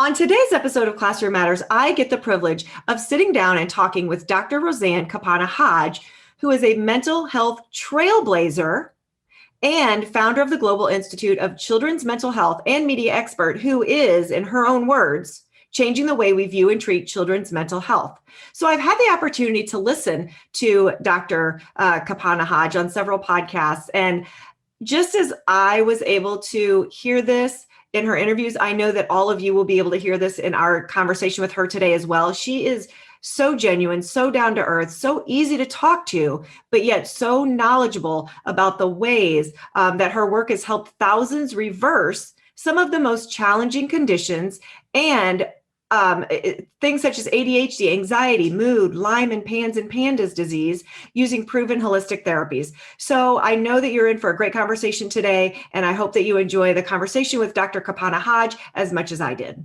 On today's episode of Classroom Matters, I get the privilege of sitting down and talking with Dr. Roseann Capanna-Hodge, who is a mental health trailblazer and founder of the Global Institute of Children's Mental Health and media expert, who is, in her own words, changing the way we view and treat children's mental health. So I've had the opportunity to listen to Dr. Capanna-Hodge on several podcasts. And just as I was able to hear this in her interviews, I know that all of you will be able to hear this in our conversation with her today as well. She is so genuine, so down to earth, so easy to talk to, but yet so knowledgeable about the ways that her work has helped thousands reverse some of the most challenging conditions and things such as ADHD, anxiety, mood, Lyme and PANDAS disease using proven holistic therapies. So I know that you're in for a great conversation today, and I hope that you enjoy the conversation with Dr. Capanna-Hodge as much as I did.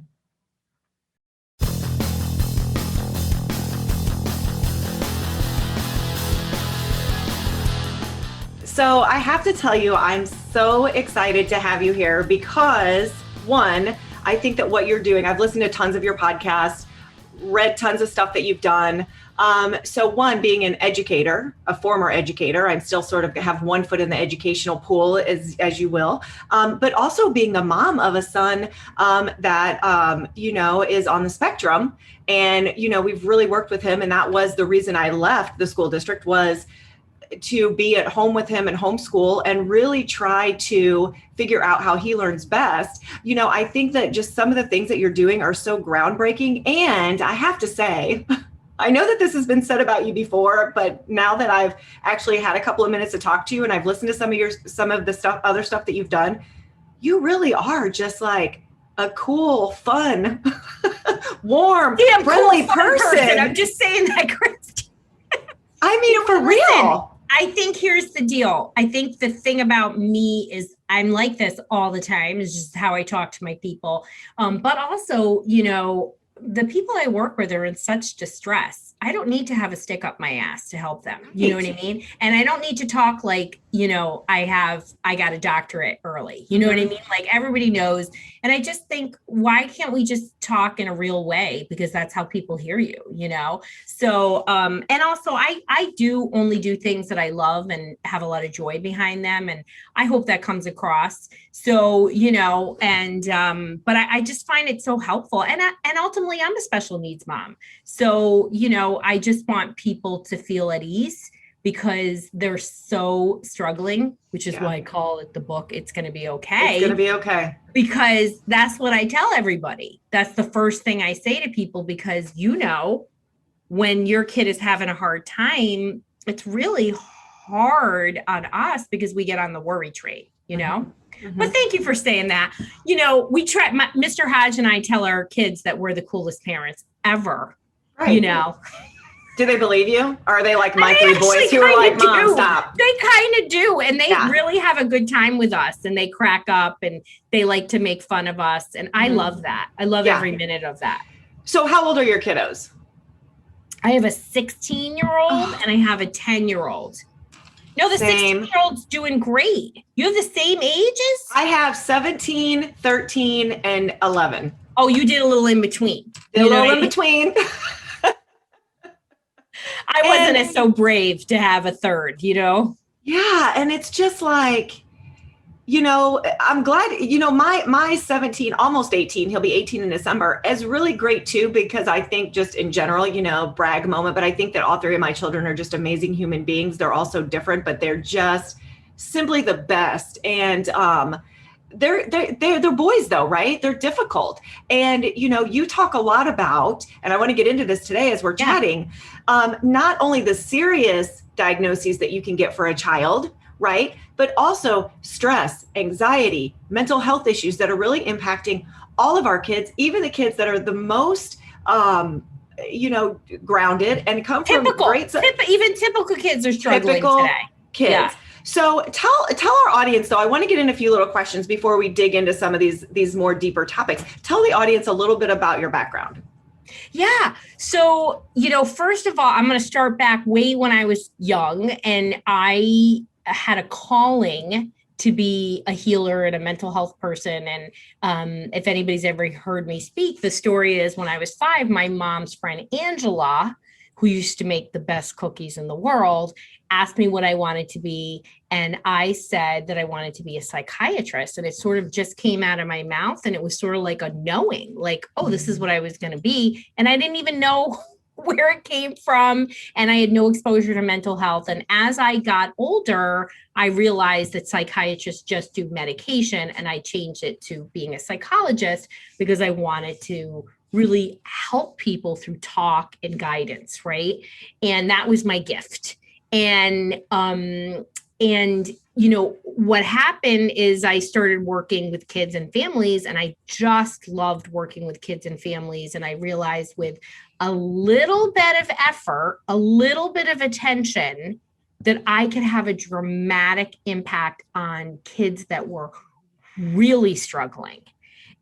So I have to tell you, I'm so excited to have you here because, one, I think that what you're doing, I've listened to tons of your podcasts, read tons of stuff that you've done. So one, being an educator, a former educator, I'm still sort of have one foot in the educational pool, as you will, but also being the mom of a son that, is on the spectrum. And, we've really worked with him. And that was the reason I left the school district, was to be at home with him and homeschool and really try to figure out how he learns best. I think that just some of the things that you're doing are so groundbreaking. And I have to say, I know that this has been said about you before, but now that I've actually had a couple of minutes to talk to you and I've listened to some of the other stuff that you've done, you really are just like a cool, fun, warm, friendly person. I'm just saying that, Christy. I mean, for real. I think here's the deal. I think the thing about me is I'm like this all the time. It's just how I talk to my people. But also, the people I work with are in such distress. I don't need to have a stick up my ass to help them. You know what I mean? And I don't need to talk like, I got a doctorate early. You know what I mean? Like everybody knows. And I just think, why can't we just talk in a real way? Because that's how people hear you, So, and also I do only do things that I love and have a lot of joy behind them. And I hope that comes across. So, but I just find it so helpful. And ultimately I'm a special needs mom. So, I just want people to feel at ease because they're so struggling, which is why I call it the book, It's Going to Be Okay. It's going to be okay. Because that's what I tell everybody. That's the first thing I say to people, because, when your kid is having a hard time, it's really hard on us because we get on the worry train, Mm-hmm. But thank you for saying that. We try, Mr. Hodge and I tell our kids that we're the coolest parents ever, right. Do they believe you? Or are they like my three boys who are like, Mom, stop? They kind of do. And they really have a good time with us and they crack up and they like to make fun of us. And I love that. I love every minute of that. So how old are your kiddos? I have a 16-year-old and I have a 10-year-old. No, the 16-year-old's doing great. You have the same ages? I have 17, 13, and 11. Oh, you did a little in between. Between. I wasn't so brave to have a third, Yeah. And it's just like, I'm glad, my 17, almost 18, he'll be 18 in December, is really great too, because I think just in general, brag moment, but I think that all three of my children are just amazing human beings. They're all so different, but they're just simply the best. And, they're boys though, right? They're difficult. And, you talk a lot about, and I want to get into this today as we're chatting, not only the serious diagnoses that you can get for a child, right? But also stress, anxiety, mental health issues that are really impacting all of our kids, even the kids that are the most, grounded and come from great. Even typical kids are struggling today. Kids. Yeah. So tell our audience, though, I want to get in a few little questions before we dig into some of these more deeper topics. Tell the audience a little bit about your background. Yeah. So, first of all, I'm going to start back way when I was young, and I had a calling to be a healer and a mental health person. And if anybody's ever heard me speak, the story is when I was 5, my mom's friend Angela, who used to make the best cookies in the world, asked me what I wanted to be. And I said that I wanted to be a psychiatrist. And it sort of just came out of my mouth. And it was sort of like a knowing, like, oh, this is what I was going to be. And I didn't even know where it came from. And I had no exposure to mental health. And as I got older, I realized that psychiatrists just do medication. And I changed it to being a psychologist because I wanted to really help people through talk and guidance, right? And that was my gift. And you know, what happened is I started working with kids and families, and I just loved working with kids and families. And I realized with a little bit of effort, a little bit of attention, that I could have a dramatic impact on kids that were really struggling.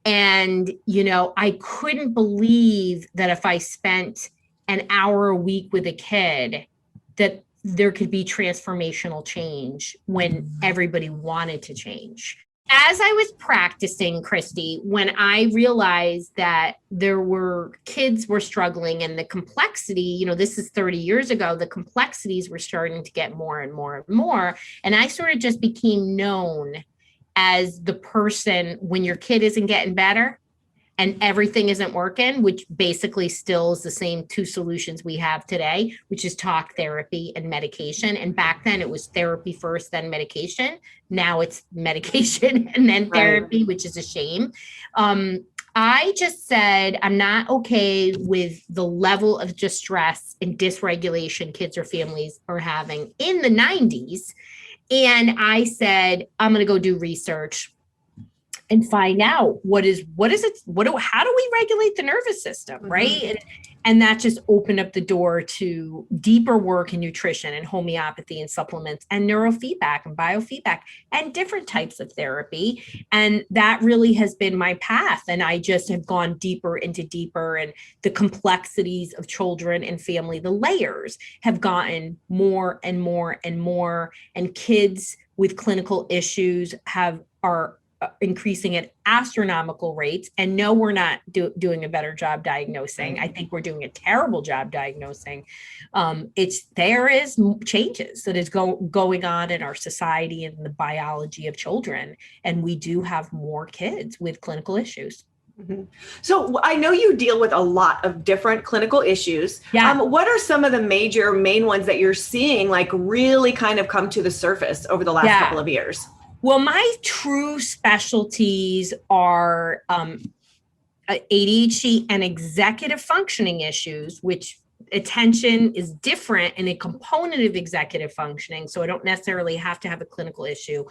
And, you know, I couldn't believe that if I spent an hour a week with a kid, that there could be transformational change when everybody wanted to change. As I was practicing, Christy, when I realized that kids were struggling and the complexity, you know, this is 30 years ago, the complexities were starting to get more and more and more. And I sort of just became known as the person when your kid isn't getting better and everything isn't working, which basically still is the same 2 solutions we have today, which is talk therapy and medication. And back then it was therapy first, then medication. Now it's medication and then therapy, which is a shame. I just said, I'm not okay with the level of distress and dysregulation kids or families are having in the 90s. And I said, I'm going to go do research and find out how do we regulate the nervous system, right? And that just opened up the door to deeper work in nutrition and homeopathy and supplements and neurofeedback and biofeedback and different types of therapy. And that really has been my path. And I just have gone deeper and the complexities of children and family, the layers have gotten more and more and more. And kids with clinical issues are increasing at astronomical rates. And no, we're not doing a better job diagnosing. I think we're doing a terrible job diagnosing. There is changes that is going on in our society and the biology of children. And we do have more kids with clinical issues. Mm-hmm. So I know you deal with a lot of different clinical issues. Yeah. What are some of the main ones that you're seeing like really kind of come to the surface over the last couple of years? Well, my true specialties are ADHD and executive functioning issues, which attention is different and a component of executive functioning. So I don't necessarily have to have a clinical issue.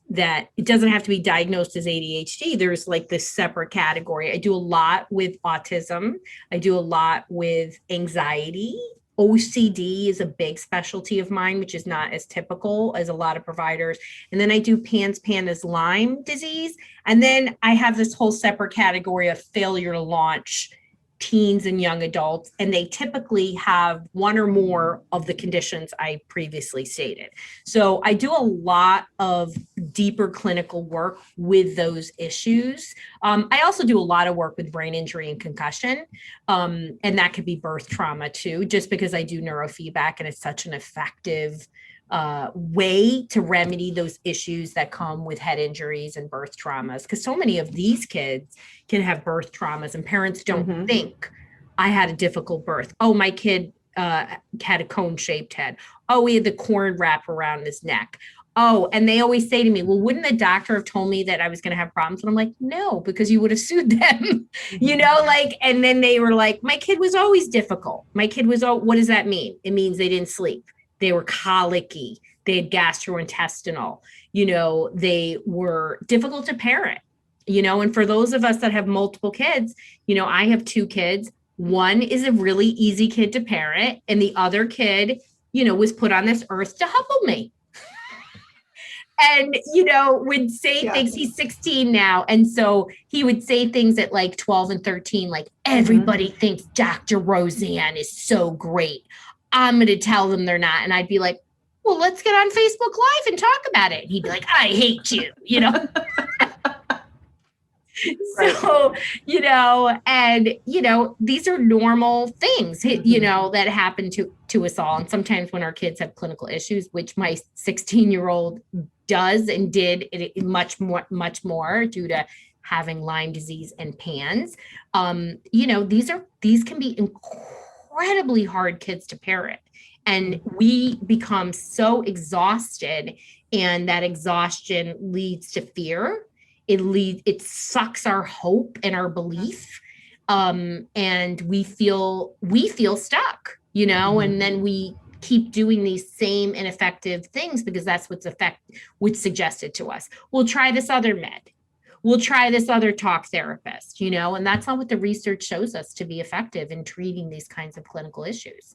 That it doesn't have to be diagnosed as ADHD. There's like this separate category. I do a lot with autism. I do a lot with anxiety. OCD is a big specialty of mine, which is not as typical as a lot of providers. And then I do PANDAS Lyme disease. And then I have this whole separate category of failure to launch teens and young adults. And they typically have one or more of the conditions I previously stated. So I do a lot of deeper clinical work with those issues. I also do a lot of work with brain injury and concussion. And that could be birth trauma too, just because I do neurofeedback and it's such an effective way to remedy those issues that come with head injuries and birth traumas. Because so many of these kids can have birth traumas and parents don't think I had a difficult birth. Oh, my kid had a cone-shaped head. Oh, he had the cord wrap around his neck. Oh, and they always say to me, well, wouldn't the doctor have told me that I was going to have problems? And I'm like, no, because you would have sued them, and then they were like, my kid was always difficult. My kid was, what does that mean? It means they didn't sleep. They were colicky. They had gastrointestinal, they were difficult to parent, and for those of us that have multiple kids, I have 2 kids. One is a really easy kid to parent. And the other kid, was put on this earth to humble me. And, would say things, he's 16 now. And so he would say things at like 12 and 13, like everybody thinks Dr. Roseann is so great. I'm going to tell them they're not. And I'd be like, well, let's get on Facebook Live and talk about it. And he'd be like, I hate you, you know? Right. So, you know, and, you know, these are normal things, you know, that happen to us all. And sometimes when our kids have clinical issues, which my 16-year-old does and did it much more due to having Lyme disease and PANDAS, you know, these can be incredibly hard kids to parent. And we become so exhausted, and that exhaustion leads to fear. It sucks our hope and our belief. And we feel stuck, you know, and then we keep doing these same ineffective things because that's what's suggested to us. We'll try this other med. We'll try this other talk therapist, you know, and that's not what the research shows us to be effective in treating these kinds of clinical issues.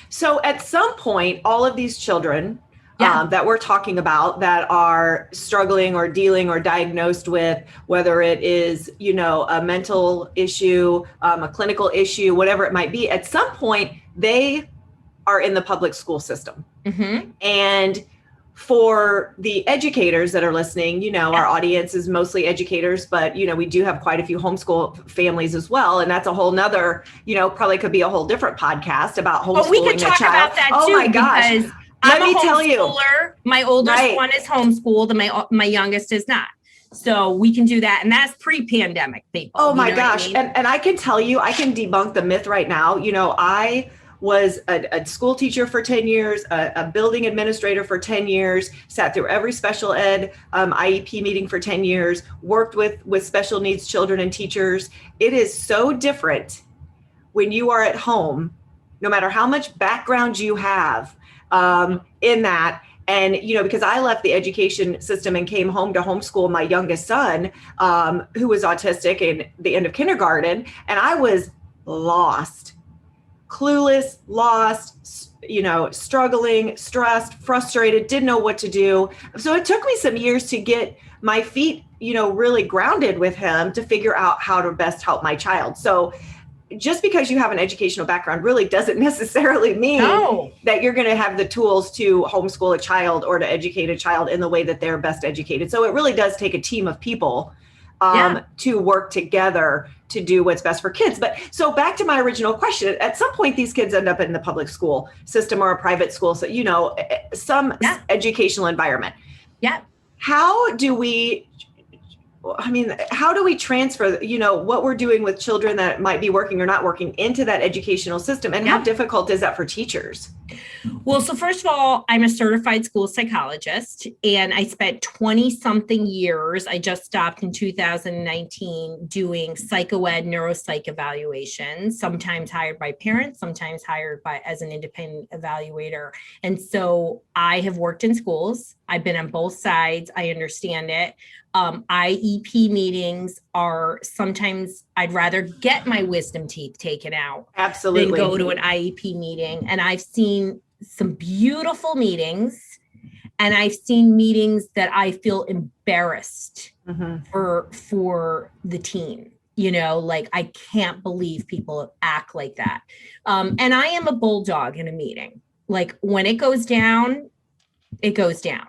So at some point, all of these children that we're talking about that are struggling or dealing or diagnosed with, whether it is, you know, a mental issue, a clinical issue, whatever it might be, at some point they are in the public school system. And for the educators that are listening, you know, our audience is mostly educators, but, you know, we do have quite a few homeschool families as well. And that's a whole nother, you know, probably could be a whole different podcast about homeschooling we could talk a child. about that too, my gosh. Let me tell you, my oldest one is homeschooled and my youngest is not. So we can do that. And that's pre-pandemic, people. Oh my gosh. I mean? And I can tell you, I can debunk the myth right now. You know, I was a school teacher for 10 years, a building administrator for 10 years, sat through every special ed IEP meeting for 10 years, worked with special needs children and teachers. It is so different when you are at home, no matter how much background you have in that. And, you know, because I left the education system and came home to homeschool my youngest son, who was autistic in the end of kindergarten, and I was lost. Clueless, lost, you know, struggling, stressed, frustrated, didn't know what to do. So it took me some years to get my feet, you know, really grounded with him to figure out how to best help my child. So just because you have an educational background really doesn't necessarily mean that you're going to have the tools to homeschool a child or to educate a child in the way that they're best educated. So it really does take a team of people to work together to do what's best for kids. But so back to my original question, at some point, these kids end up in the public school system or a private school. So, you know, some educational environment. How do we transfer, you know, what we're doing with children that might be working or not working into that educational system? And how difficult is that for teachers? Well, so first of all, I'm a certified school psychologist, and I spent 20 something years. I just stopped in 2019 doing psychoed neuropsych evaluations, sometimes hired by parents, sometimes hired as an independent evaluator. And so I have worked in schools. I've been on both sides. I understand it. IEP meetings are sometimes I'd rather get my wisdom teeth taken out than go to an IEP meeting. And I've seen some beautiful meetings, and I've seen meetings that I feel embarrassed for the teen. You know, like, I can't believe people act like that. And I am a bulldog in a meeting. Like, when it goes down, it goes down.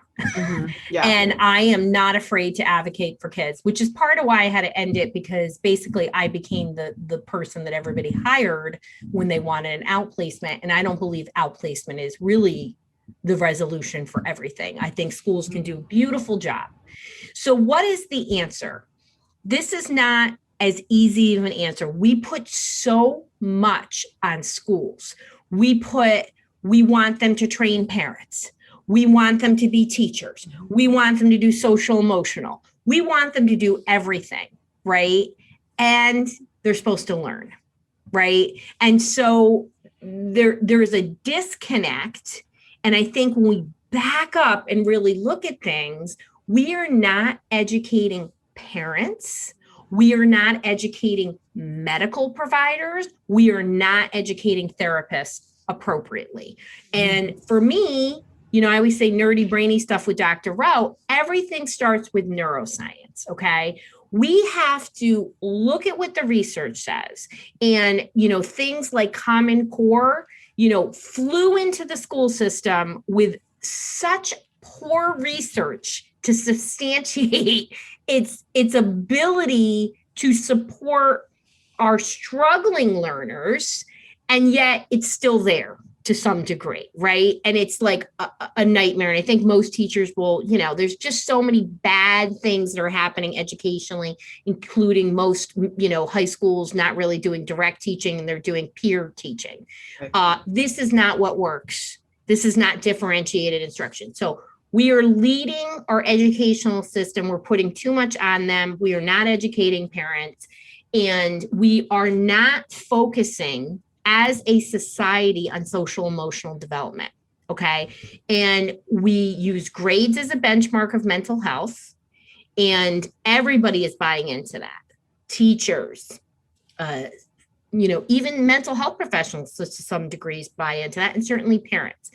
And I am not afraid to advocate for kids, which is part of why I had to end it, because basically I became the person that everybody hired when they wanted an outplacement. And I don't believe outplacement is really the resolution for everything. I think schools can do a beautiful job. So what is the answer? This is not as easy of an answer. We put so much on schools. We want them to train parents. We want them to be teachers. We want them to do social emotional. We want them to do everything, right? And they're supposed to learn, right? And so there's a disconnect. And I think when we back up and really look at things, we are not educating parents. We are not educating medical providers. We are not educating therapists appropriately. And for me, you know, I always say nerdy, brainy stuff with Dr. Rowe. Everything starts with neuroscience, okay? We have to look at what the research says. And, you know, things like Common Core flew into the school system with such poor research to substantiate its ability to support our struggling learners, and yet it's still there to some degree, right? And it's like a nightmare. And I think most teachers will, there's just so many bad things that are happening educationally, including most, high schools not really doing direct teaching, and they're doing peer teaching. Right. This is not what works. This is not differentiated instruction. So we are leading our educational system. We're putting too much on them. We are not educating parents, and we are not focusing as a society on social emotional development. Okay. And we use grades as a benchmark of mental health, and everybody is buying into that. Teachers, even mental health professionals to some degrees buy into that, and certainly parents.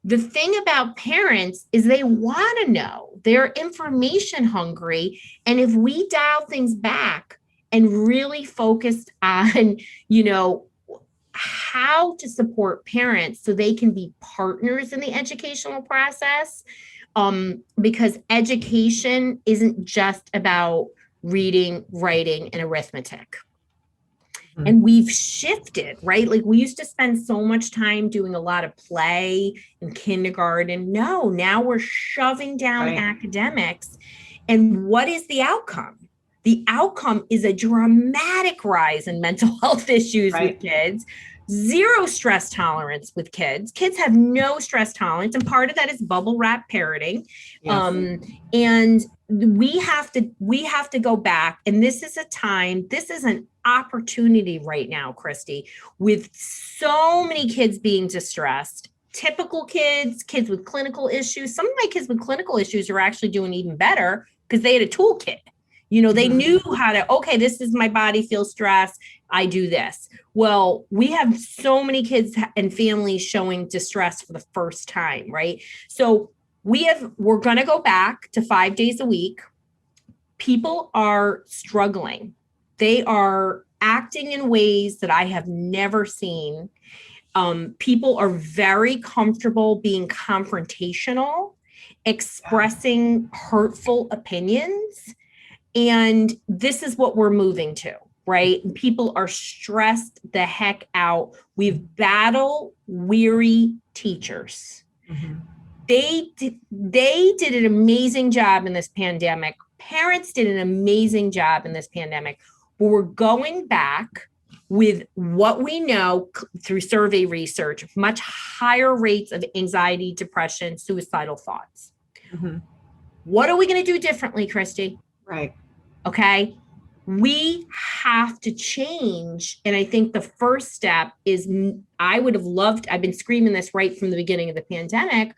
The thing about parents is they want to know. They're information hungry. And if we dial things back and really focused on, how to support parents so they can be partners in the educational process, because education isn't just about reading, writing, and arithmetic. Mm-hmm. And we've shifted, right? Like we used to spend so much time doing a lot of play in kindergarten. No, now we're shoving down academics. And what is the outcome? The outcome is a dramatic rise in mental health issues with kids, zero stress tolerance with kids. Kids have no stress tolerance. And part of that is bubble wrap parenting. Yes. And we have to go back. And this is an opportunity right now, Christy, with so many kids being distressed. Typical kids with clinical issues. Some of my kids with clinical issues are actually doing even better because they had a toolkit. They knew how to, okay, this is my body feels stressed. I do this. Well, we have so many kids and families showing distress for the first time, right? So we're going to go back to 5 days a week. People are struggling. They are acting in ways that I have never seen. People are very comfortable being confrontational, expressing hurtful opinions. And this is what we're moving to, right? People are stressed the heck out. We've battle-weary teachers. Mm-hmm. They did an amazing job in this pandemic. Parents did an amazing job in this pandemic. But we're going back with what we know through survey research, much higher rates of anxiety, depression, suicidal thoughts. Mm-hmm. What are we going to do differently, Christy? Right. Okay. We have to change. And I think the first step is I've been screaming this right from the beginning of the pandemic.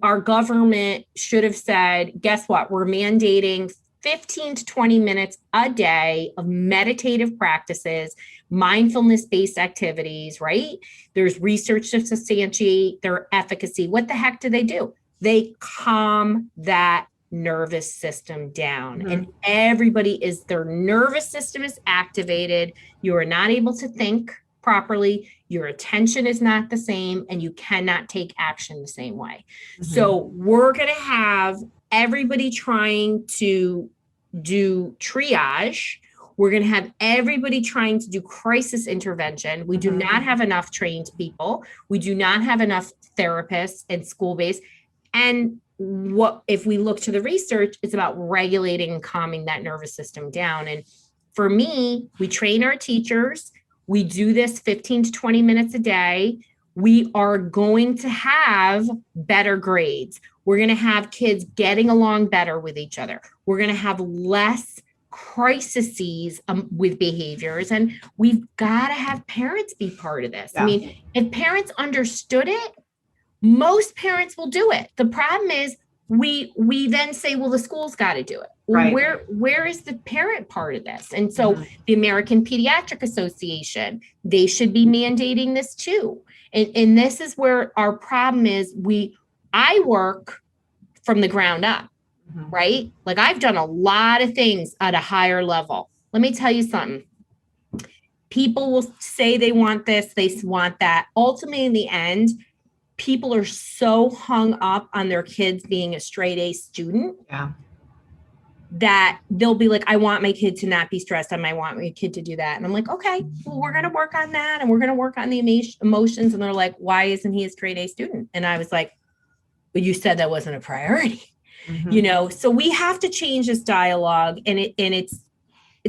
Our government should have said, guess what? We're mandating 15 to 20 minutes a day of meditative practices, mindfulness-based activities, right? There's research to substantiate their efficacy. What the heck do? They calm that nervous system down. Mm-hmm. And their nervous system is activated. You are not able to think properly. Your attention is not the same, and you cannot take action the same way. Mm-hmm. So we're going to have everybody trying to do triage. We're going to have everybody trying to do crisis intervention. We do not have enough trained people. We do not have enough therapists and school-based. And what if we look to the research, it's about regulating and calming that nervous system down. And for me, we train our teachers. We do this 15 to 20 minutes a day. We are going to have better grades. We're going to have kids getting along better with each other. We're going to have less crises with behaviors. And we've got to have parents be part of this. Yeah. I mean, if parents understood it, most parents will do it. The problem is we then say, well, the school's got to do it. Well, right. Where is the parent part of this? And so the American Pediatric Association, they should be mandating this too. And this is where our problem is. I work from the ground up, right? Like I've done a lot of things at a higher level. Let me tell you something. People will say they want this, they want that. Ultimately, in the end, people are so hung up on their kids being a straight A student that they'll be like, I want my kid to not be stressed. I want my kid to do that. And I'm like, okay, well, we're going to work on that. And we're going to work on the emotions. And they're like, why isn't he a straight A student? And I was like, but you said that wasn't a priority, so we have to change this dialogue, and it's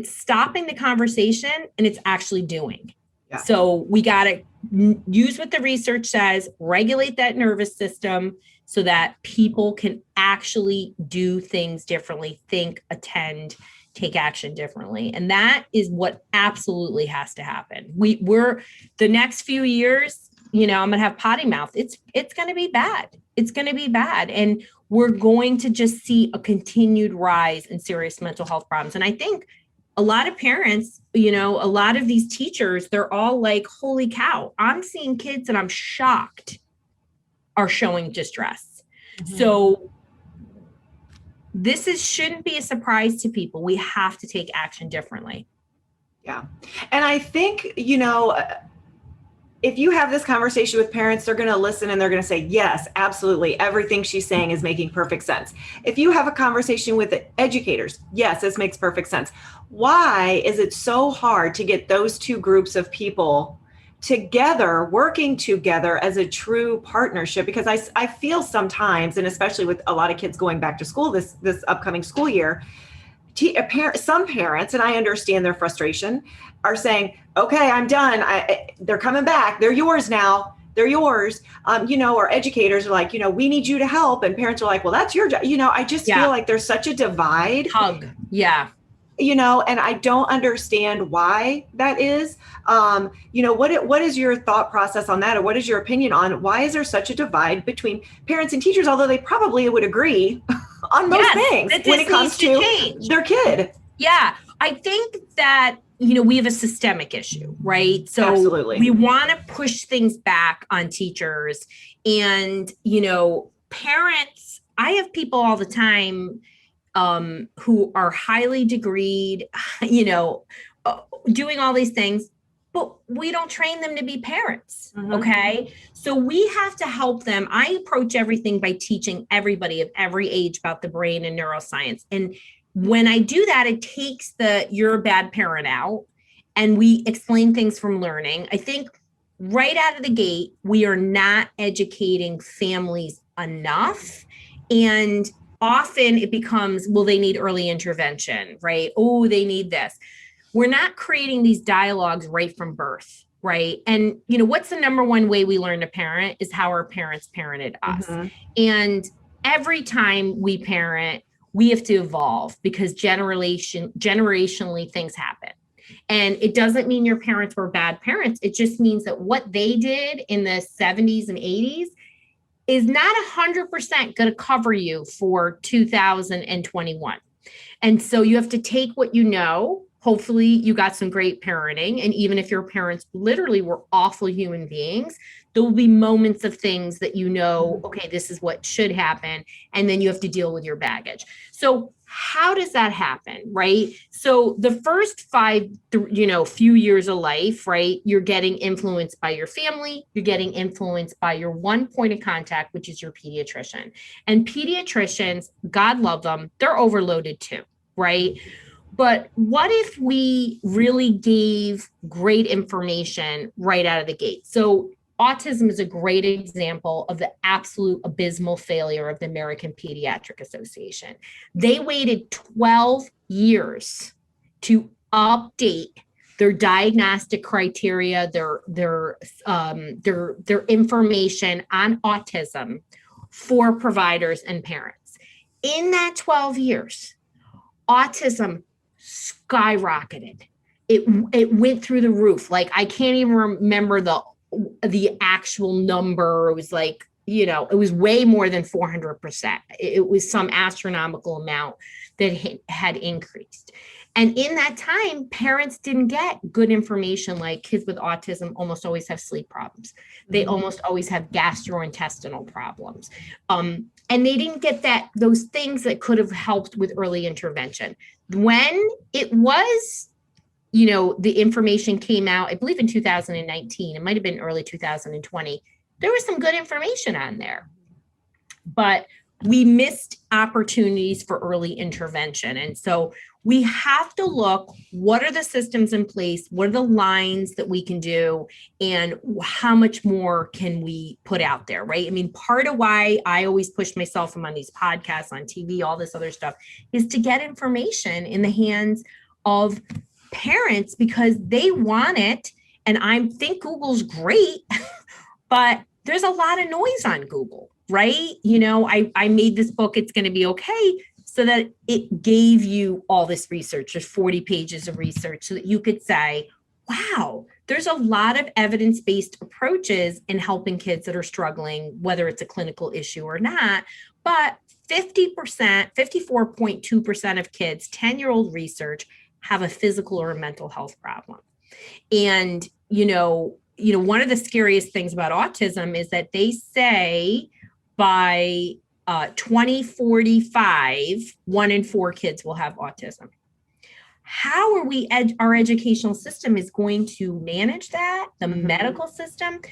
stopping the conversation and it's actually doing. Yeah. So we got to use what the research says, regulate that nervous system so that people can actually do things differently, think, attend, take action differently. And that is what absolutely has to happen. We're the next few years, I'm going to have potty mouth. It's going to be bad. It's going to be bad. And we're going to just see a continued rise in serious mental health problems. And I think a lot of parents, a lot of these teachers, they're all like, holy cow, I'm seeing kids and I'm shocked are showing distress. Mm-hmm. So this shouldn't be a surprise to people. We have to take action differently. Yeah. And I think, if you have this conversation with parents, they're going to listen and they're going to say, yes, absolutely. Everything she's saying is making perfect sense. If you have a conversation with educators, yes, this makes perfect sense. Why is it so hard to get those two groups of people together, working together as a true partnership? Because I feel sometimes, and especially with a lot of kids going back to school this upcoming school year, some parents, and I understand their frustration, are saying, okay, I'm done. They're coming back. They're yours now. They're yours. Or educators are like, we need you to help. And parents are like, well, that's your job. I just feel like there's such a divide. Hug. Yeah. And I don't understand why that is. What is your thought process on that? Or what is your opinion on why is there such a divide between parents and teachers, although they probably would agree on most things when it comes to their kid? Yeah. I think that, we have a systemic issue, right? So absolutely. We want to push things back on teachers and, parents. I have people all the time who are highly degreed, doing all these things, but we don't train them to be parents. Mm-hmm. Okay. So we have to help them. I approach everything by teaching everybody of every age about the brain and neuroscience. And when I do that, it takes you're a bad parent out, and we explain things from learning. I think right out of the gate, we are not educating families enough. And often it becomes, well, they need early intervention, right? Oh, they need this. We're not creating these dialogues right from birth, right? And, what's the number one way we learn to parent is how our parents parented us. Mm-hmm. And every time we parent, we have to evolve because generationally things happen. And it doesn't mean your parents were bad parents. It just means that what they did in the 70s and 80s is not 100% going to cover you for 2021. And so you have to take what you know. Hopefully you got some great parenting. And even if your parents literally were awful human beings, there will be moments of things that okay, this is what should happen. And then you have to deal with your baggage. So how does that happen, right? So the first few years of life, right, you're getting influenced by your family, you're getting influenced by your one point of contact, which is your pediatrician. And pediatricians, God love them, they're overloaded too, right? But what if we really gave great information right out of the gate? So autism is a great example of the absolute abysmal failure of the American Pediatric Association. They waited 12 years to update their diagnostic criteria, their information on autism for providers and parents. In that 12 years, autism skyrocketed. It went through the roof. Like, I can't even remember the actual number. It was like, it was way more than 400%. It was some astronomical amount that had increased. And in that time, parents didn't get good information, like kids with autism almost always have sleep problems. They almost always have gastrointestinal problems. And they didn't get those things that could have helped with early intervention. When it was the information came out, I believe in 2019, it might've been early 2020. There was some good information on there, but we missed opportunities for early intervention. And so we have to look, what are the systems in place? What are the lines that we can do? And how much more can we put out there, right? I mean, part of why I always push myself, I'm on these podcasts, on TV, all this other stuff, is to get information in the hands of parents because they want it. And I think Google's great, but there's a lot of noise on Google, right? I made this book, It's Going to Be Okay, so that it gave you all this research. There's 40 pages of research so that you could say, wow, there's a lot of evidence-based approaches in helping kids that are struggling, whether it's a clinical issue or not. But 50%, 54.2% of kids, 10-year-old research, have a physical or a mental health problem. And, one of the scariest things about autism is that they say by 2045, 1 in 4 kids will have autism. How are our educational system is going to manage that? The medical system,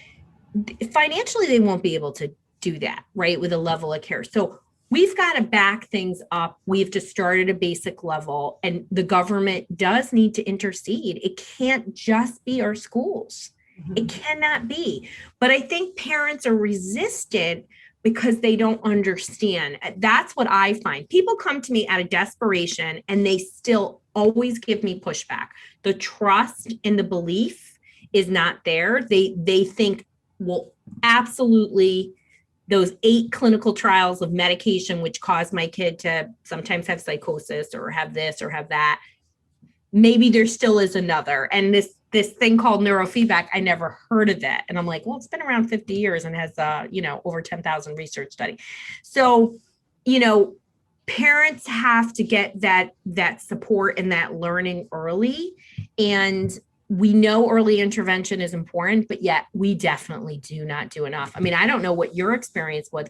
financially, they won't be able to do that, right? With a level of care. So we've got to back things up. We have to start at a basic level, and the government does need to intercede. It can't just be our schools. It cannot be. But I think parents are resistant because they don't understand. That's what I find. People come to me out of desperation and they still always give me pushback. The trust and the belief is not there. They think, well, absolutely, those 8 clinical trials of medication, which caused my kid to sometimes have psychosis or have this or have that, maybe there still is another. And this thing called neurofeedback, I never heard of that. And I'm like, well, it's been around 50 years and has, over 10,000 research study. So, parents have to get that support and that learning early. And we know early intervention is important, but yet we definitely do not do enough. I mean, I don't know what your experience was,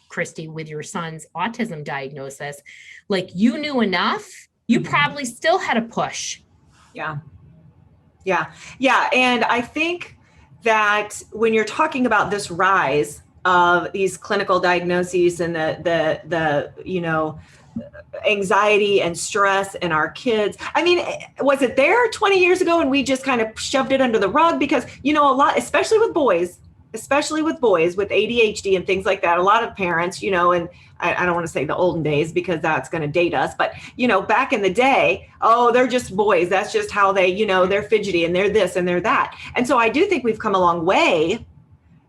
Christy, with your son's autism diagnosis. Like, you knew enough, you probably still had a push. Yeah. And I think that when you're talking about this rise of these clinical diagnoses and the anxiety and stress in our kids, I mean, was it there 20 years ago and we just kind of shoved it under the rug? Because, a lot, especially with boys with ADHD and things like that, a lot of parents, and I don't want to say the olden days because that's going to date us, but, back in the day, oh, they're just boys. That's just how they, they're fidgety and they're this and they're that. And so I do think we've come a long way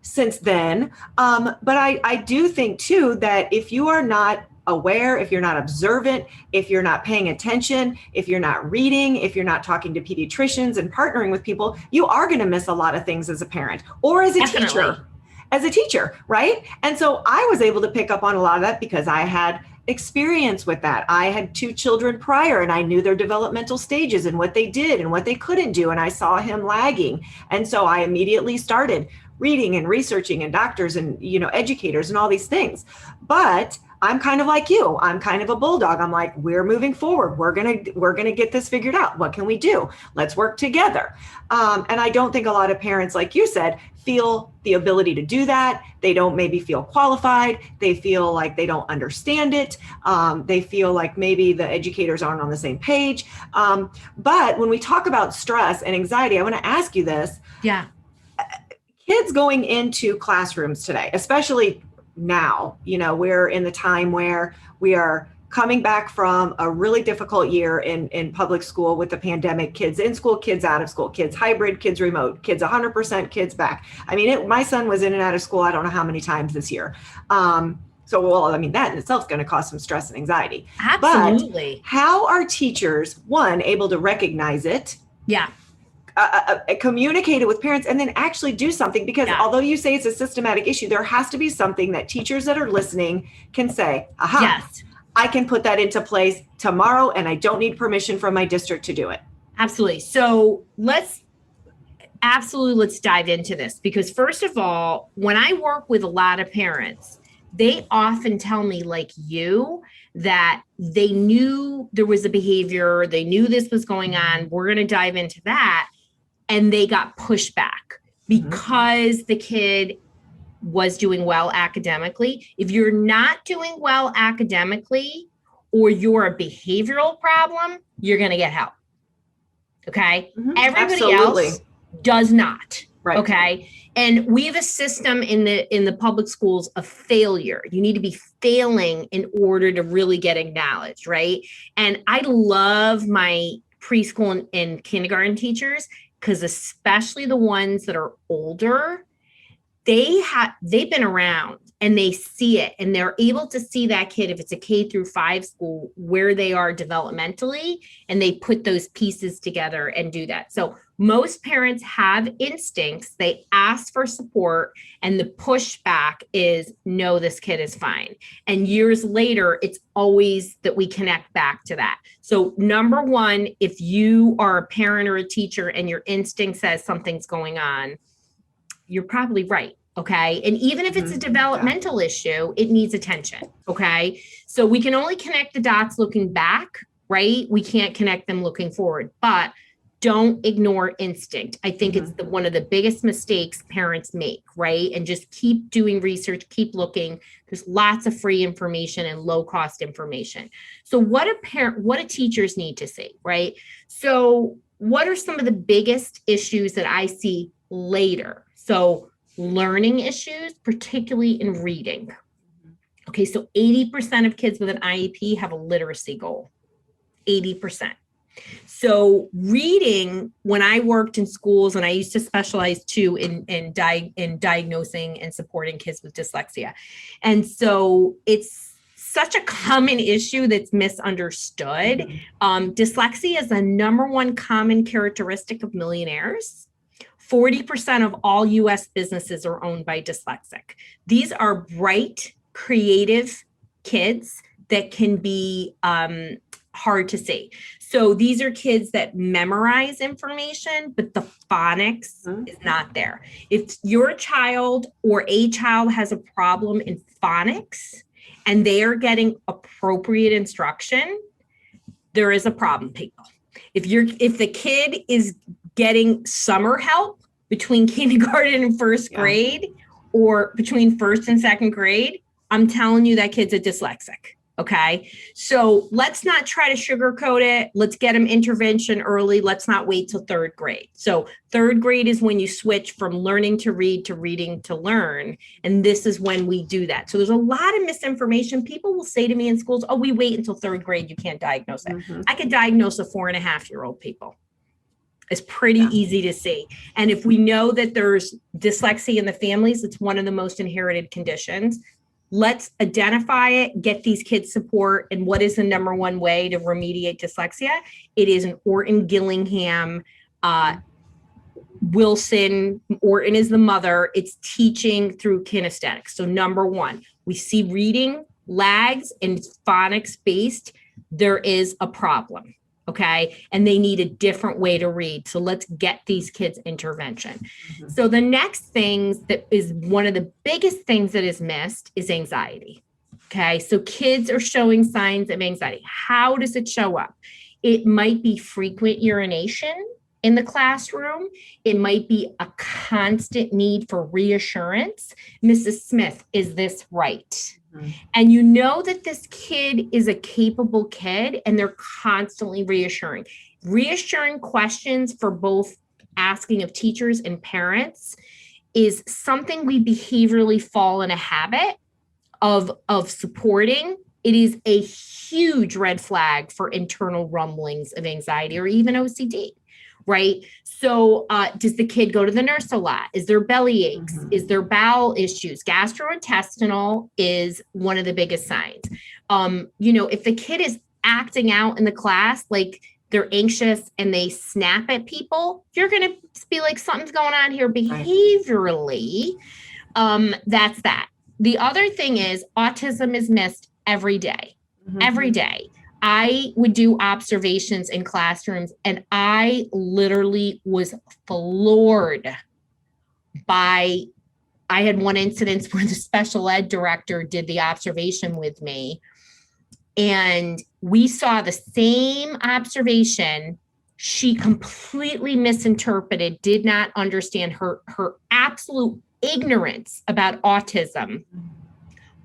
since then. But I do think too, that if you are not aware, if you're not observant, if you're not paying attention, if you're not reading, if you're not talking to pediatricians and partnering with people, you are going to miss a lot of things as a parent or as a teacher, right? And so I was able to pick up on a lot of that because I had experience with that. I had 2 children prior and I knew their developmental stages and what they did and what they couldn't do. And I saw him lagging. And so I immediately started reading and researching and doctors and, educators and all these things. But I'm kind of like you. I'm kind of a bulldog. I'm like, we're moving forward. We're gonna get this figured out. What can we do? Let's work together. And I don't think a lot of parents, like you said, feel the ability to do that. They don't maybe feel qualified. They feel like they don't understand it. They feel like maybe the educators aren't on the same page. But when we talk about stress and anxiety, I want to ask you this. Yeah. Kids going into classrooms today, especially now, we're in the time where we are coming back from a really difficult year in public school with the pandemic, kids in school, kids out of school, kids hybrid, kids remote, kids 100%, kids back. I mean, my son was in and out of school, I don't know how many times this year. That in itself is going to cause some stress and anxiety. Absolutely. But how are teachers, one, able to recognize it? Yeah. Communicate it with parents and then actually do something, because although you say it's a systematic issue, there has to be something that teachers that are listening can say, aha, yes, I can put that into place tomorrow and I don't need permission from my district to do it. Absolutely. So let's dive into this, because first of all, when I work with a lot of parents, they often tell me, like you, that they knew there was a behavior, they knew this was going on. We're going to dive into that. And they got pushed back because the kid was doing well academically. If you're not doing well academically or you're a behavioral problem, you're going to get help. Okay. Everybody Absolutely. else does not. Right. Okay. And we have a system in the public schools of failure. You need to be failing in order to really get acknowledged. Right. And I love my preschool and kindergarten teachers, because especially the ones that are older, they've been around and they see it, and they're able to see that kid, if it's a K-5 school, where they are developmentally, and they put those pieces together and do that. So most parents have instincts, they ask for support, and the pushback is, no, this kid is fine. And years later, it's always that we connect back to that. So number one, if you are a parent or a teacher and your instinct says something's going on, you're probably right. Okay. And even if it's a developmental issue, it needs attention. Okay. So we can only connect the dots looking back, right? We can't connect them looking forward, but don't ignore instinct. I think it's one of the biggest mistakes parents make, right? And just keep doing research, keep looking. There's lots of free information and low cost information. So what do teachers need to see, right? So what are some of the biggest issues that I see later? So learning issues, particularly in reading. Okay, so 80% of kids with an IEP have a literacy goal. 80%. So reading, when I worked in schools, and I used to specialize too in diagnosing and supporting kids with dyslexia. And so it's such a common issue that's misunderstood. Dyslexia is the number one common characteristic of millionaires. 40% of all US businesses are owned by dyslexic. These are bright, creative kids that can be hard to see. So these are kids that memorize information, but the phonics is not there. If your child or a child has a problem in phonics and they are getting appropriate instruction, there is a problem, people. If the kid is getting summer help between kindergarten and first grade, or between first and second grade, I'm telling you that kid's a dyslexic. Okay. So let's not try to sugarcoat it. Let's get them intervention early. Let's not wait till third grade. So third grade is when you switch from learning to read to reading to learn. And this is when we do that. So there's a lot of misinformation. People will say to me in schools, oh, we wait until third grade. You can't diagnose it. I could diagnose a 4.5-year-old, people. It's pretty easy to see. And if we know that there's dyslexia in the families, it's one of the most inherited conditions. Let's identify it, get these kids support. And what is the number one way to remediate dyslexia? It is an Orton Gillingham, Wilson. Orton is the mother. It's teaching through kinesthetics. So number one, we see reading lags and phonics based. There is a problem. Okay. And they need a different way to read. So let's get these kids intervention. So the next thing that is one of the biggest things that is missed is anxiety. Okay. So kids are showing signs of anxiety. How does it show up? It might be frequent urination in the classroom. It might be a constant need for reassurance. Mrs. Smith, is this right? And you know that this kid is a capable kid, and they're constantly reassuring. Reassuring questions for both asking of teachers and parents is something we behaviorally fall in a habit of supporting. It is a huge red flag for internal rumblings of anxiety or even OCD. Right? So does the kid go to the nurse a lot? Is there belly aches? Is there bowel issues? Gastrointestinal is one of the biggest signs. If the kid is acting out in the class, like they're anxious and they snap at people, you're going to be like, something's going on here behaviorally. That's that. The other thing is autism is missed every day, every day. I would do observations in classrooms, and I literally was floored by I had one incident where the special ed director did the observation with me, and we saw the same observation. She completely misinterpreted, did not understand. Her absolute ignorance about autism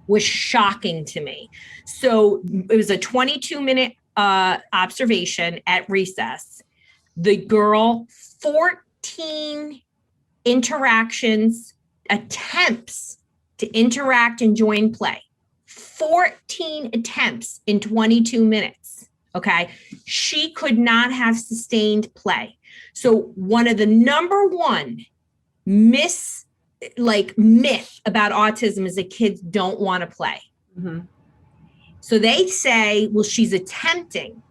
was shocking to me. So it was a 22-minute observation at recess. The girl, 14 interactions, attempts to interact and join play. 14 attempts in 22 minutes. Okay. She could not have sustained play. So one of the number one myth about autism is that kids don't want to play. Mm-hmm. So they say, well, she's attempting.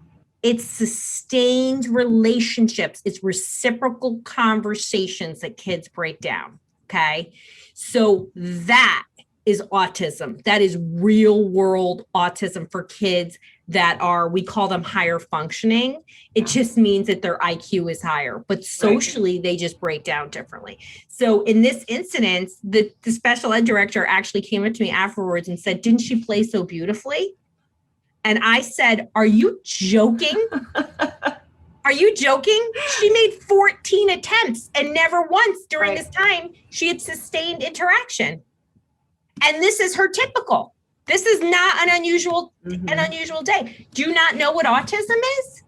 It's sustained relationships. It's reciprocal conversations that kids break down. Okay. So that is autism. That is real world autism for kids that are, we call them higher functioning. It just means that their IQ is higher, but socially they just break down differently. So in this incident, the special ed director actually came up to me afterwards and said, didn't she play so beautifully? And I said, are you joking? Are you joking? She made 14 attempts and never once during this time she had sustained interaction. And this is her typical. This is not an unusual day. Do you not know what autism is?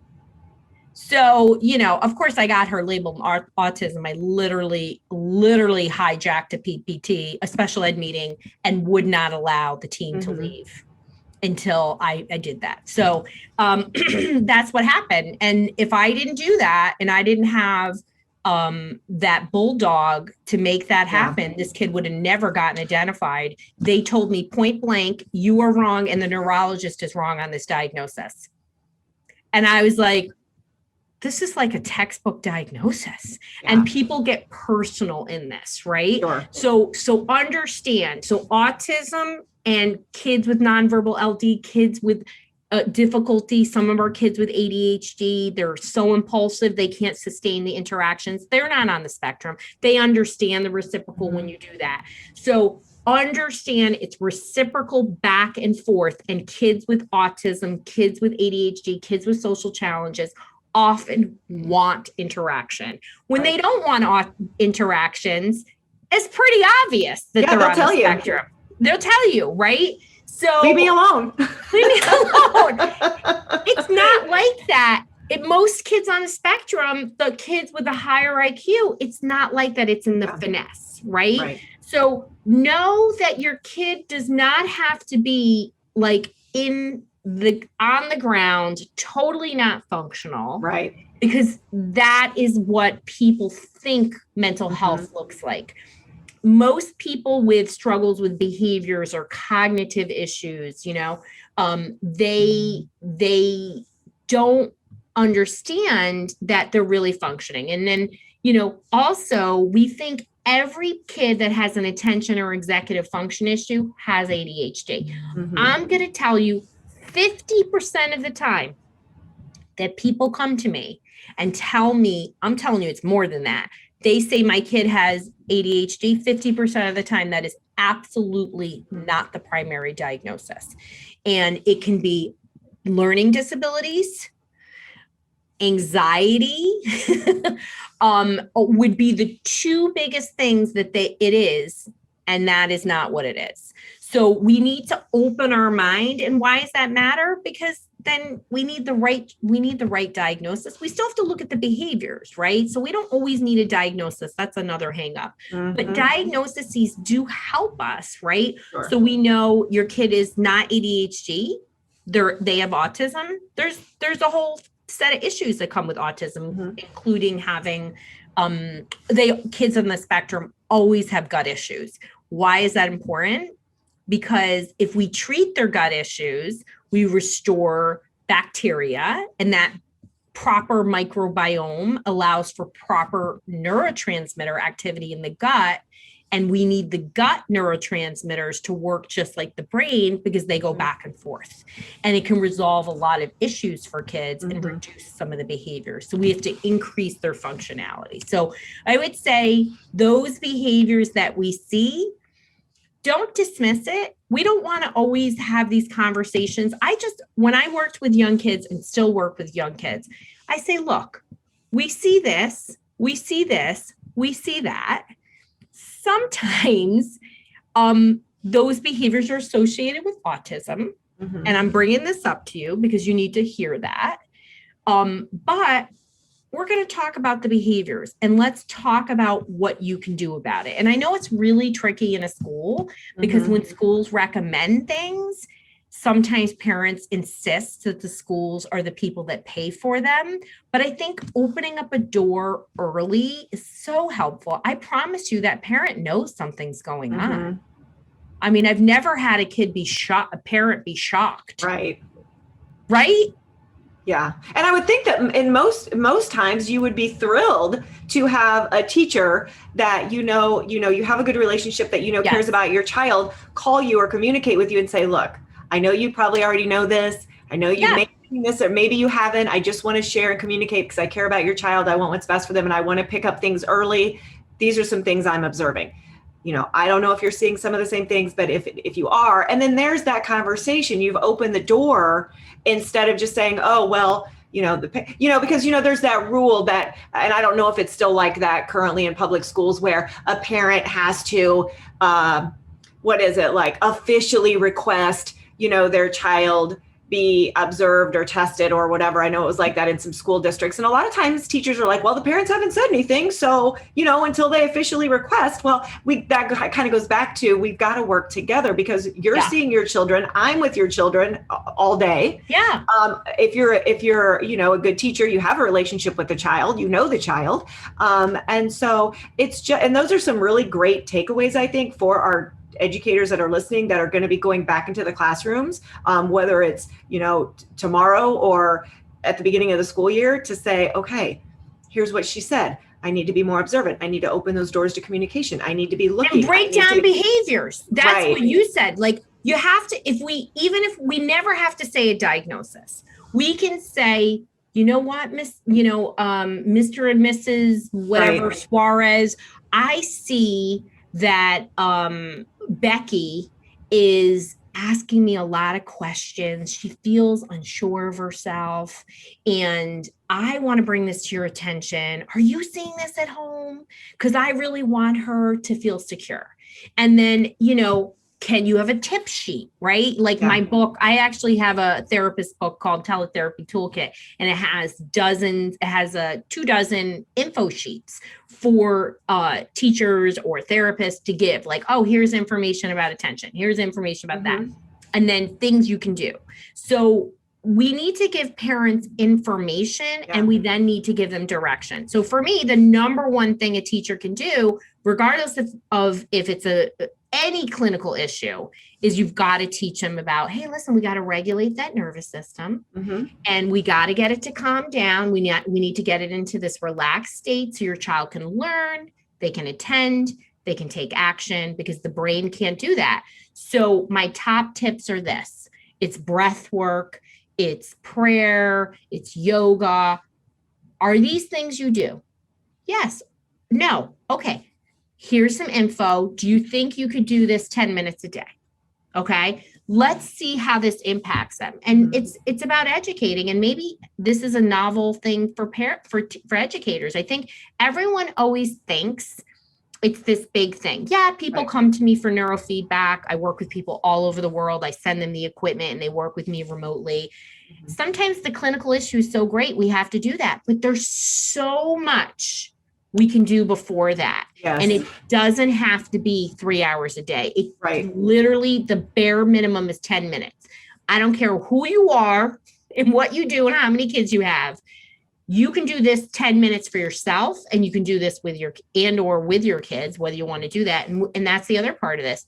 So, of course, I got her labeled autism. I literally hijacked a PPT, a special ed meeting, and would not allow the team to leave until I did that. So that's what happened. And if I didn't do that and I didn't have that bulldog to make that happen, this kid would have never gotten identified. They told me point blank, you are wrong and the neurologist is wrong on this diagnosis. And I was like, this is like a textbook diagnosis. And people get personal in this, right? Sure. So understand, so autism and kids with nonverbal LD, kids with difficulty. Some of our kids with ADHD, they're so impulsive, they can't sustain the interactions. They're not on the spectrum. They understand the reciprocal when you do that. So understand it's reciprocal back and forth. And kids with autism, kids with ADHD, kids with social challenges often want interaction. When they don't want interactions, it's pretty obvious that they're on the spectrum. They'll tell you, right? So leave me alone. Leave me alone. It's not like that. Most kids on the spectrum, the kids with a higher IQ, it's not like that. It's in the finesse, right? So know that your kid does not have to be like on the ground, totally not functional. Right. Because that is what people think mental health looks like. Most people with struggles with behaviors or cognitive issues, they don't understand that they're really functioning. And then, also we think every kid that has an attention or executive function issue has ADHD. I'm going to tell you 50% of the time that people come to me and tell me, I'm telling you, it's more than that. They say my kid has ADHD. 50% of the time, that is absolutely not the primary diagnosis. And it can be learning disabilities, anxiety would be the two biggest things that it is. And that is not what it is. So we need to open our mind. And why does that matter? Because then we need the right diagnosis. We still have to look at the behaviors, right? So we don't always need a diagnosis. That's another hang up. But diagnoses do help us, right? Sure. So we know your kid is not ADHD. They have autism. There's a whole set of issues that come with autism, including having kids on the spectrum always have gut issues. Why is that important? Because if we treat their gut issues, we restore bacteria, and that proper microbiome allows for proper neurotransmitter activity in the gut. And we need the gut neurotransmitters to work just like the brain because they go back and forth. And it can resolve a lot of issues for kids and reduce some of the behaviors. So we have to increase their functionality. So I would say those behaviors that we see, don't dismiss it. We don't want to always have these conversations. When I worked with young kids and still work with young kids, I say, look, we see this, we see this, we see that. Sometimes those behaviors are associated with autism. And I'm bringing this up to you because you need to hear that. But we're going to talk about the behaviors and let's talk about what you can do about it. And I know it's really tricky in a school because when schools recommend things, sometimes parents insist that the schools are the people that pay for them. But I think opening up a door early is so helpful. I promise you that parent knows something's going on. I mean, I've never had a parent be shocked. Right. Right? Yeah. And I would think that in most times you would be thrilled to have a teacher that you have a good relationship, that cares about your child, call you or communicate with you and say, look, I know you probably already know this. I know you may be doing this or maybe you haven't. I just want to share and communicate because I care about your child. I want what's best for them and I want to pick up things early. These are some things I'm observing. I don't know if you're seeing some of the same things, but if you are, and then there's that conversation, you've opened the door instead of just saying, oh, well, because, there's that rule that, and I don't know if it's still like that currently in public schools where a parent has to, officially request, their child be observed or tested or whatever. I know it was like that in some school districts. And a lot of times teachers are like, well, the parents haven't said anything. So, until they officially request, well, that kind of goes back to, we've got to work together because you're seeing your children. I'm with your children all day. Yeah. If you're, a good teacher, you have a relationship with the child, the child. And so it's just, and those are some really great takeaways, I think, for our educators that are listening that are going to be going back into the classrooms, whether it's, tomorrow or at the beginning of the school year, to say, okay, here's what she said. I need to be more observant. I need to open those doors to communication. I need to be looking. And break down behaviors. That's what you said. Like you have to, even if we never have to say a diagnosis, we can say, you know what, Mr. and Mrs. whatever Suarez, I see that Becky is asking me a lot of questions. She feels unsure of herself. And I want to bring this to your attention. Are you seeing this at home? Because I really want her to feel secure. And then, can you have a tip sheet, right? Like my book, I actually have a therapist book called Teletherapy Toolkit, and it has 24 info sheets for teachers or therapists to give, like, oh, here's information about attention. Here's information about that. And then things you can do. So we need to give parents information and we then need to give them direction. So for me, the number one thing a teacher can do, regardless of if it's any clinical issue, is you've got to teach them about, hey, listen, we got to regulate that nervous system and we got to get it to calm down. We need to get it into this relaxed state so your child can learn, they can attend, they can take action, because the brain can't do that. So my top tips are this: it's breath work, it's prayer, it's yoga. Are these things you do? Yes. No. Okay. Here's some info. Do you think you could do this 10 minutes a day? Okay. Let's see how this impacts them. And it's about educating. And maybe this is a novel thing for educators. I think everyone always thinks it's this big thing. Yeah, people come to me for neurofeedback. I work with people all over the world. I send them the equipment and they work with me remotely. Sometimes the clinical issue is so great, we have to do that. But there's so much we can do before that. And it doesn't have to be 3 hours a day. It literally, the bare minimum is 10 minutes. I don't care who you are and what you do and how many kids you have. You can do this 10 minutes for yourself, and you can do this with your kids, whether you want to do that. And that's the other part of this.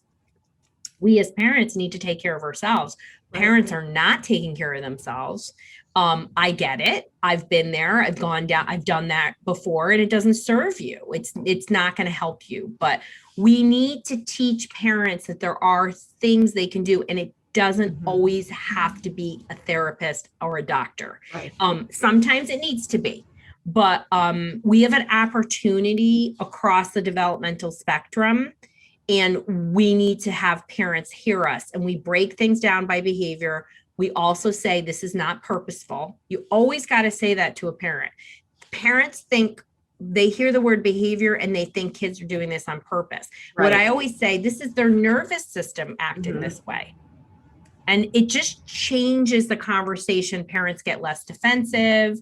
We as parents need to take care of ourselves. Parents are not taking care of themselves. I get it. I've been there. I've gone down. I've done that before, and it doesn't serve you. It's not going to help you. But we need to teach parents that there are things they can do, and it doesn't always have to be a therapist or a doctor. Right. Sometimes it needs to be. But we have an opportunity across the developmental spectrum, and we need to have parents hear us, and we break things down by behavior. We also say this is not purposeful. You always got to say that to a parent. Parents think, they hear the word behavior and they think kids are doing this on purpose. Right. What I always say, this is their nervous system acting this way. And it just changes the conversation. Parents get less defensive.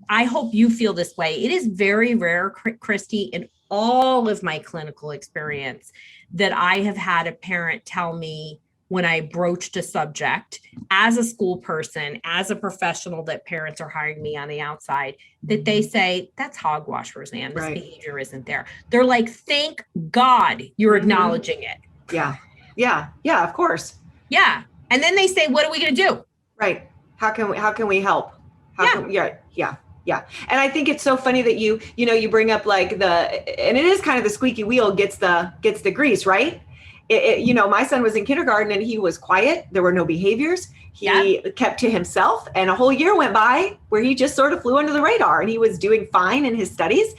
I hope you feel this way. It is very rare, Christy, in all of my clinical experience that I have had a parent tell me, when I broached a subject as a school person, as a professional that parents are hiring me on the outside, that they say, that's hogwash, Roseann. This behavior isn't there. They're like, thank God you're acknowledging it. Yeah. Yeah. Yeah, of course. Yeah. And then they say, what are we going to do? Right. How can we help? Yeah. And I think it's so funny that you bring up like and it is kind of the squeaky wheel gets the grease, right? My son was in kindergarten and he was quiet. There were no behaviors. He kept to himself, and a whole year went by where he just sort of flew under the radar, and he was doing fine in his studies.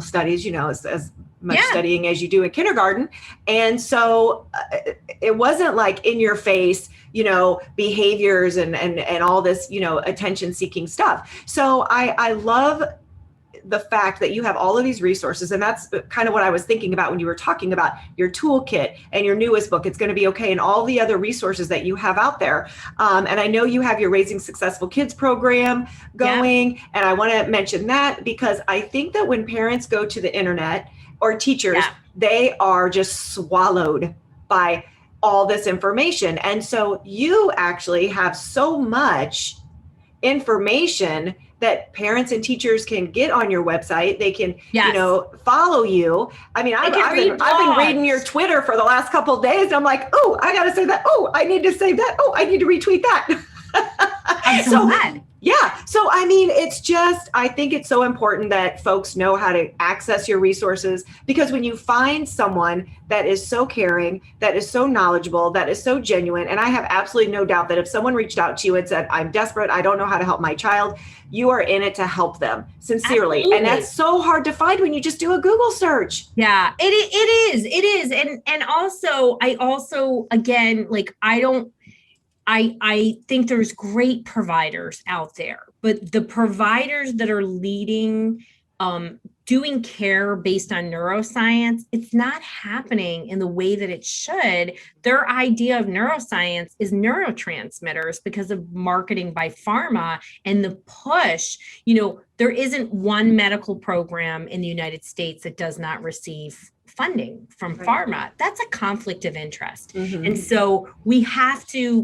Studies, as much studying as you do in kindergarten. And so it wasn't like in your face, behaviors and all this, attention seeking stuff. So I love the fact that you have all of these resources. And that's kind of what I was thinking about when you were talking about your toolkit and your newest book, It's Going to Be Okay, and all the other resources that you have out there. And I know you have your Raising Successful Kids program going. And I want to mention that because I think that when parents go to the internet or teachers, they are just swallowed by all this information. And so you actually have so much information that parents and teachers can get on your website. They can, follow you. I mean, I've been reading your Twitter for the last couple of days. And I'm like, oh, I got to say that. Oh, I need to say that. Oh, I need to retweet that. I'm so glad. Yeah. So, I mean, I think it's so important that folks know how to access your resources, because when you find someone that is so caring, that is so knowledgeable, that is so genuine, and I have absolutely no doubt that if someone reached out to you and said, I'm desperate, I don't know how to help my child, you are in it to help them sincerely. Absolutely. And that's so hard to find when you just do a Google search. Yeah, it is. And also, again, like, I think there's great providers out there, but the providers that are leading, doing care based on neuroscience, it's not happening in the way that it should. Their idea of neuroscience is neurotransmitters because of marketing by pharma and the push. There isn't one medical program in the United States that does not receive funding from pharma. That's a conflict of interest. And so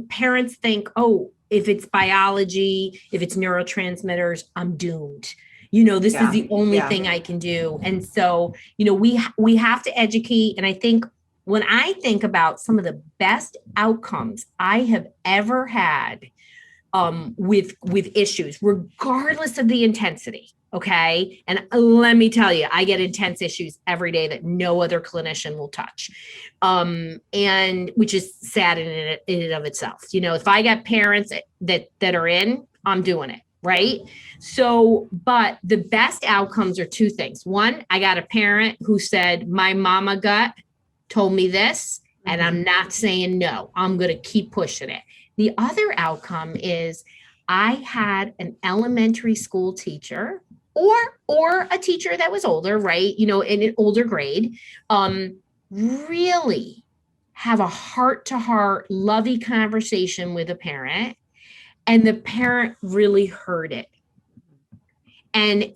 parents think, oh, if it's biology, if it's neurotransmitters, I'm doomed. This is the only thing I can do. And so, we have to educate. And I think when I think about some of the best outcomes I have ever had with issues, regardless of the intensity. Okay. And let me tell you, I get intense issues every day that no other clinician will touch. And which is sad in and of itself. If I got parents that are in, I'm doing it. Right. So, but the best outcomes are two things. One, I got a parent who said, my mama gut told me this, and I'm not saying no, I'm going to keep pushing it. The other outcome is I had an elementary school teacher or a teacher that was older, right? In an older grade, really have a heart-to-heart, lovey conversation with a parent, and the parent really heard it. And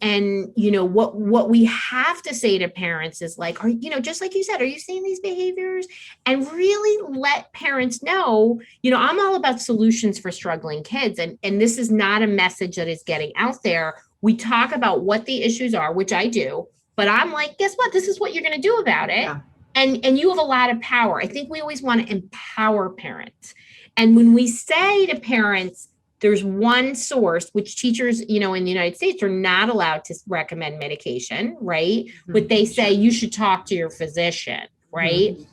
what we have to say to parents is like, just like you said, are you seeing these behaviors? And really let parents know, I'm all about solutions for struggling kids. And this is not a message that is getting out there. We talk about what the issues are, which I do, but I'm like, guess what? This is what you're going to do about it. Yeah. And you have a lot of power. I think we always want to empower parents. And when we say to parents, There's one source, which teachers, in the United States are not allowed to recommend medication, right? Mm-hmm. But they say you should talk to your physician, right? Mm-hmm.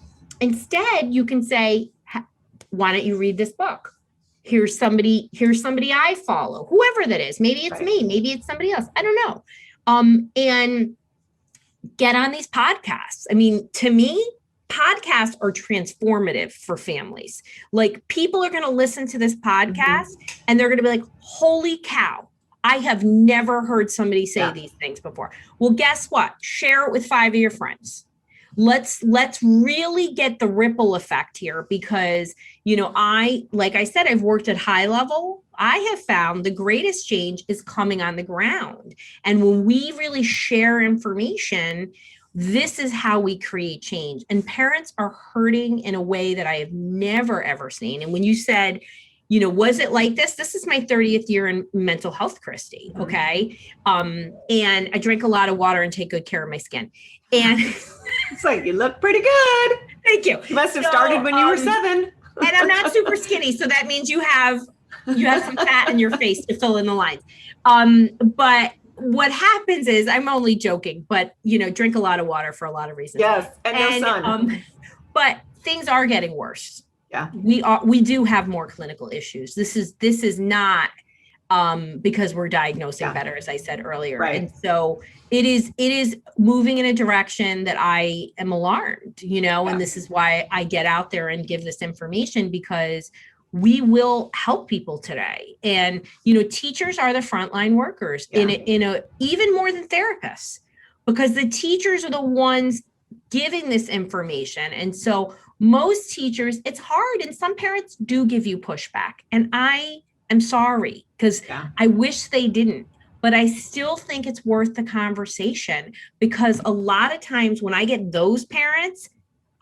Instead, you can say, why don't you read this book? Here's somebody I follow, whoever that is. Maybe it's me, maybe it's somebody else. I don't know. And get on these podcasts. I mean, to me, podcasts are transformative for families. Like, people are going to listen to this podcast and they're going to be like, holy cow, I have never heard somebody say these things before. Well, guess what? Share it with 5 of your friends. Let's really get the ripple effect here, because, like I said, I've worked at high level. I have found the greatest change is coming on the ground. And when we really share information, this is how we create change. And parents are hurting in a way that I have never, ever seen. And when you said, was it like this? This is my 30th year in mental health, Christy. Okay. And I drink a lot of water and take good care of my skin. And it's like, you look pretty good. Thank you. You must have started when you were 7. And I'm not super skinny. So that means you have some fat in your face to fill in the lines. But what happens is, I'm only joking, but drink a lot of water for a lot of reasons. Yes, and no sun. But things are getting worse. Yeah, we do have more clinical issues. This is not because we're diagnosing better, as I said earlier. Right. And so it is moving in a direction that I am alarmed. And this is why I get out there and give this information, because we will help people today. And, teachers are the frontline workers in a even more than therapists, because the teachers are the ones giving this information. And so most teachers, it's hard. And some parents do give you pushback. And I am sorry, because I wish they didn't, but I still think it's worth the conversation, because a lot of times when I get those parents,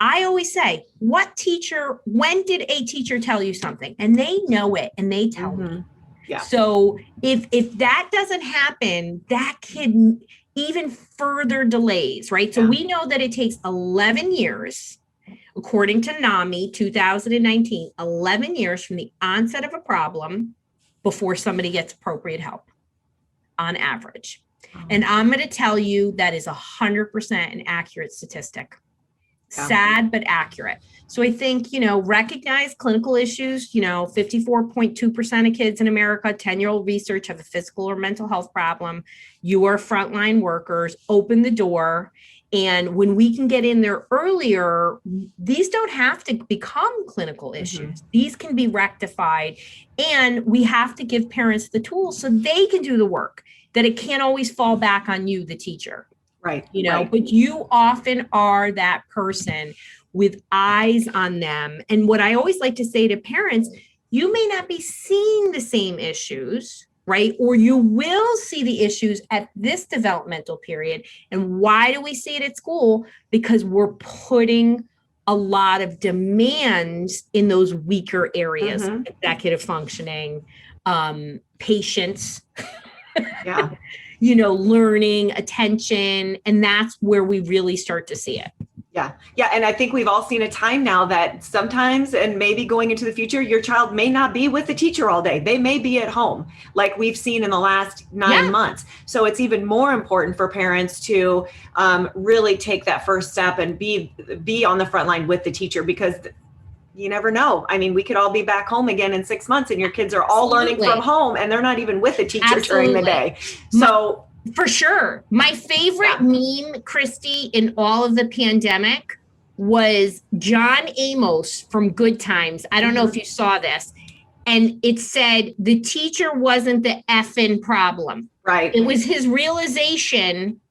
I always say, when did a teacher tell you something? And they know it and they tell me. Yeah. So if that doesn't happen, that can even further delays, right? So we know that it takes 11 years, according to NAMI 2019, 11 years from the onset of a problem before somebody gets appropriate help on average. And I'm going to tell you that is 100% an accurate statistic. Sad, but accurate. So I think, recognize clinical issues. 54.2% of kids in America, 10-year-old research, have a physical or mental health problem. You are frontline workers. Open the door. And when we can get in there earlier, these don't have to become clinical issues. These can be rectified. And we have to give parents the tools so they can do the work, that it can't always fall back on you, the teacher. Right. But you often are that person with eyes on them. And what I always like to say to parents, you may not be seeing the same issues, right? Or you will see the issues at this developmental period. And why do we see it at school? Because we're putting a lot of demands in those weaker areas, executive functioning, patience. Yeah. Learning, attention, and that's where we really start to see it. Yeah. Yeah. And I think we've all seen a time now that sometimes, and maybe going into the future, your child may not be with the teacher all day. They may be at home, like we've seen in the last 9 months. So it's even more important for parents to really take that first step and be on the front line with the teacher, because you never know. I mean, we could all be back home again in 6 months and your kids are all learning from home and they're not even with the teacher during the day. So for sure. My favorite meme, Christy, in all of the pandemic was John Amos from Good Times. I don't know if you saw this. And it said, the teacher wasn't the effing problem. Right. It was his realization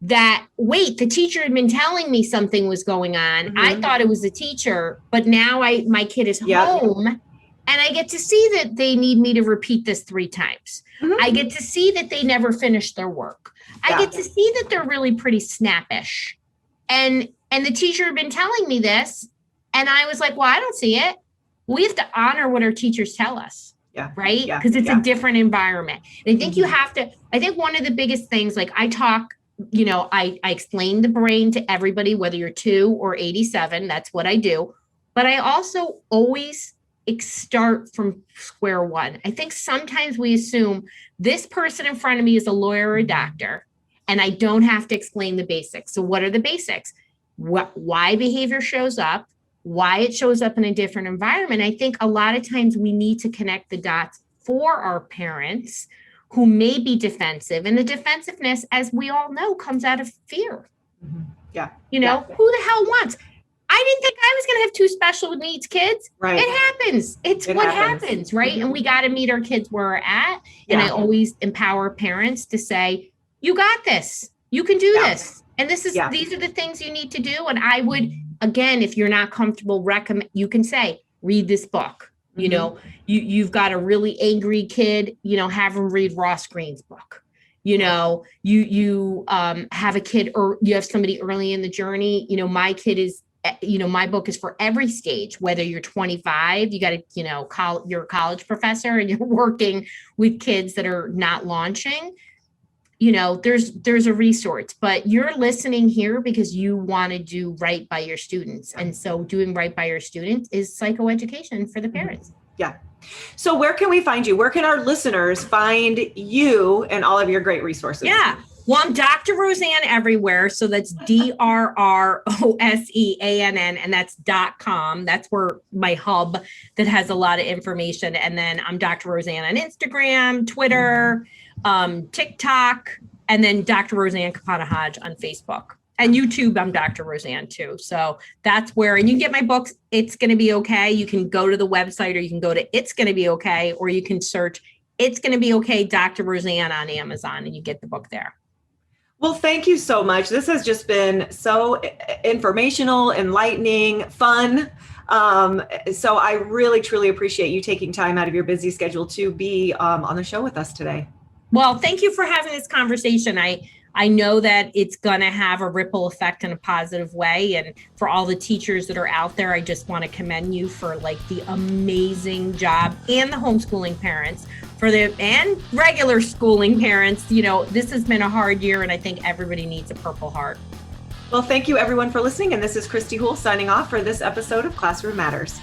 that, wait, the teacher had been telling me something was going on. I thought it was the teacher, but now my kid is home and I get to see that they need me to repeat this 3 times. I get to see that they never finished their work. I get to see that they're really pretty snappish. And the teacher had been telling me this. And I was like, well, I don't see it. We have to honor what our teachers tell us. Yeah. Right. Because it's a different environment. And I think you have to, I think one of the biggest things, like I talk, I explain the brain to everybody, whether you're 2 or 87, that's what I do. But I also always start from square one. I think sometimes we assume this person in front of me is a lawyer or a doctor, and I don't have to explain the basics. So what are the basics? Why behavior shows up, why it shows up in a different environment. I think a lot of times we need to connect the dots for our parents who may be defensive. And the defensiveness, as we all know, comes out of fear. Mm-hmm. Yeah. You know, who the hell wants? I didn't think I was going to have 2 special needs kids. Right. It happens. It's what happens, right? Mm-hmm. And we got to meet our kids where we're at. And I always empower parents to say, you got this. You can do this. And these are the things you need to do. And I would, again, if you're not comfortable, recommend, you can say, read this book. Mm-hmm. You know, you've got a really angry kid, you know, have them read Ross Greene's book. You know, you have a kid, or you have somebody early in the journey. You know, my kid is, you know, my book is for every stage, whether you're 25, you got to, you know, you're a college professor and you're working with kids that are not launching. You know, there's a resource, but you're listening here because you want to do right by your students. And so doing right by your students is psychoeducation for the parents. Yeah. So where can we find you? Where can our listeners find you and all of your great resources? Yeah. Well, I'm Dr. Roseann everywhere. So that's DRROSEANN, and that's .com. That's where my hub that has a lot of information. And then I'm Dr. Roseann on Instagram, Twitter, TikTok, and then Dr. Roseann Capanna-Hodge on Facebook. And YouTube, I'm Dr. Roseann too. So that's where, and you can get my books, It's Gonna Be Okay. You can go to the website, or you can go to It's Gonna Be Okay, or you can search It's Gonna Be Okay, Dr. Roseann on Amazon, and you get the book there. Well, thank you so much. This has just been so informational, enlightening, fun. So I really, truly appreciate you taking time out of your busy schedule to be on the show with us today. Well, thank you for having this conversation. I know that it's going to have a ripple effect in a positive way. And for all the teachers that are out there, I just want to commend you for like the amazing job, and the homeschooling parents and regular schooling parents. You know, this has been a hard year, and I think everybody needs a Purple Heart. Well, thank you everyone for listening. And this is Christy Houle signing off for this episode of Classroom Matters.